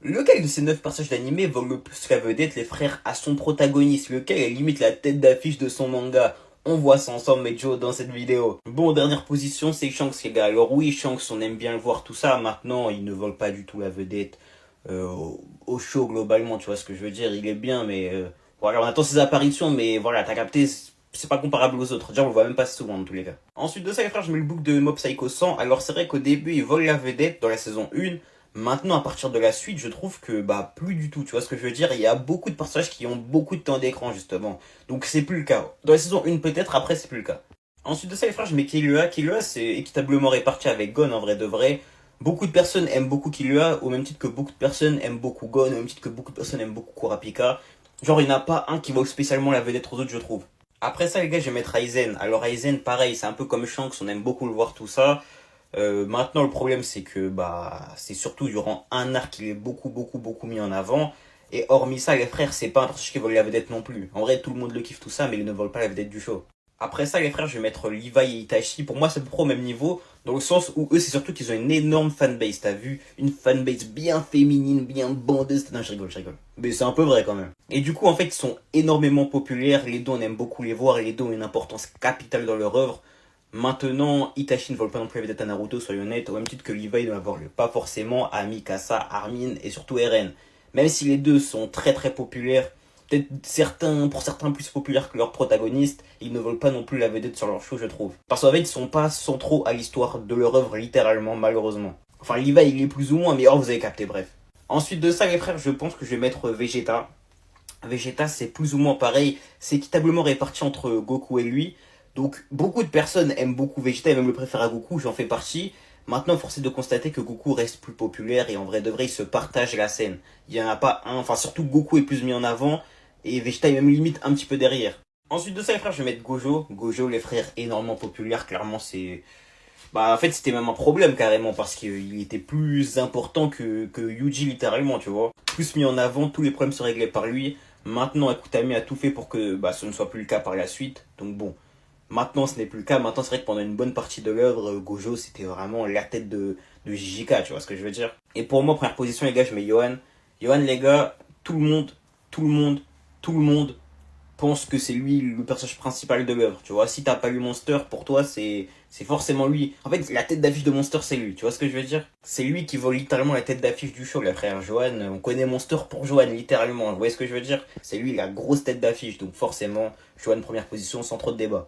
Lequel de ces 9 personnages d'anime vole le plus la vedette, les frères, à son protagoniste? Lequel est limite la tête d'affiche de son manga? On voit ça ensemble, mais Joe, dans cette vidéo. Bon, dernière position, c'est Shanks, les gars. Alors oui, Shanks, on aime bien le voir, tout ça. Maintenant, il ne vole pas du tout la vedette au show, globalement, tu vois ce que je veux dire. Il est bien, mais voilà, on attend ses apparitions, mais voilà, t'as capté, c'est pas comparable aux autres. Déjà, on le voit même pas souvent, dans tous les cas. Ensuite de ça, les frères, je mets le book de Mob Psycho 100. Alors c'est vrai qu'au début, il vole la vedette dans la saison 1. Maintenant, à partir de la suite, je trouve que bah plus du tout, tu vois ce que je veux dire. Il y a beaucoup de personnages qui ont beaucoup de temps d'écran, justement. Donc c'est plus le cas. Dans la saison 1 peut-être, après c'est plus le cas. Ensuite de ça, les frères, je mets Killua. Killua, c'est équitablement réparti avec Gon, en vrai de vrai. Beaucoup de personnes aiment beaucoup Killua, au même titre que beaucoup de personnes aiment beaucoup Gon, au même titre que beaucoup de personnes aiment beaucoup Kurapika. Genre, il n'y en a pas un qui vole spécialement la vedette aux autres, je trouve. Après ça, les gars, je vais mettre Aizen. Alors Aizen, pareil, c'est un peu comme Shanks, on aime beaucoup le voir, tout ça. Maintenant, le problème, c'est que bah, c'est surtout durant un arc qu'il est beaucoup mis en avant. Et hormis ça, les frères, c'est pas un personnage qui vole la vedette non plus. En vrai, tout le monde le kiffe tout ça, mais il ne vole pas la vedette du show. Après ça, les frères, je vais mettre Levi et Itachi. Pour moi, c'est à peu près au même niveau, dans le sens où eux, c'est surtout qu'ils ont une énorme fanbase. T'as vu? Une fanbase bien féminine, bien bandeuse. Non, je rigole. Mais c'est un peu vrai quand même. Et du coup, en fait, ils sont énormément populaires. Les deux, on aime beaucoup les voir. Et les deux ont une importance capitale dans leur œuvre. Maintenant, Itachi ne vole pas non plus la vedette à Naruto, soyons honnêtes, au même titre que Levi ne la vole pas forcément à Mikasa, Armin et surtout Eren. Même si les deux sont très populaires, peut-être certains, pour certains plus populaires que leurs protagonistes, ils ne volent pas non plus la vedette sur leur show, je trouve. Parce qu'en fait, ils sont pas centraux à l'histoire de leur œuvre, littéralement, malheureusement. Enfin, Levi, il est plus ou moins, mais oh, vous avez capté, bref. Ensuite de ça, les frères, je pense que je vais mettre Vegeta. Vegeta, c'est plus ou moins pareil, c'est équitablement réparti entre Goku et lui. Donc beaucoup de personnes aiment beaucoup Vegeta et même le préfèrent à Goku, j'en fais partie. Maintenant, force est de constater que Goku reste plus populaire et en vrai de vrai, il se partage la scène. Il n'y en a pas un, enfin surtout Goku est plus mis en avant et Vegeta est même limite un petit peu derrière. Ensuite de ça, les frères, je vais mettre Gojo. Gojo, les frères, énormément populaire, clairement c'est... Bah en fait c'était même un problème carrément parce qu'il était plus important que Yuji littéralement, tu vois. Plus mis en avant, tous les problèmes se réglaient par lui. Maintenant, Akutami a tout fait pour que bah, ce ne soit plus le cas par la suite. Donc bon, maintenant ce n'est plus le cas. Maintenant c'est vrai que pendant une bonne partie de l'œuvre, Gojo c'était vraiment la tête de JJK, tu vois ce que je veux dire. Et pour moi, première position les gars, je mets Johan. Johan les gars, tout le monde, tout le monde pense que c'est lui le personnage principal de l'œuvre, tu vois. Si t'as pas lu Monster, pour toi, c'est forcément lui. En fait, la tête d'affiche de Monster, c'est lui, tu vois ce que je veux dire. C'est lui qui vole littéralement la tête d'affiche du show, là, frère. Johan, on connaît Monster pour Johan, littéralement. Vous voyez ce que je veux dire? C'est lui la grosse tête d'affiche, donc forcément, Johan première position sans trop de débat.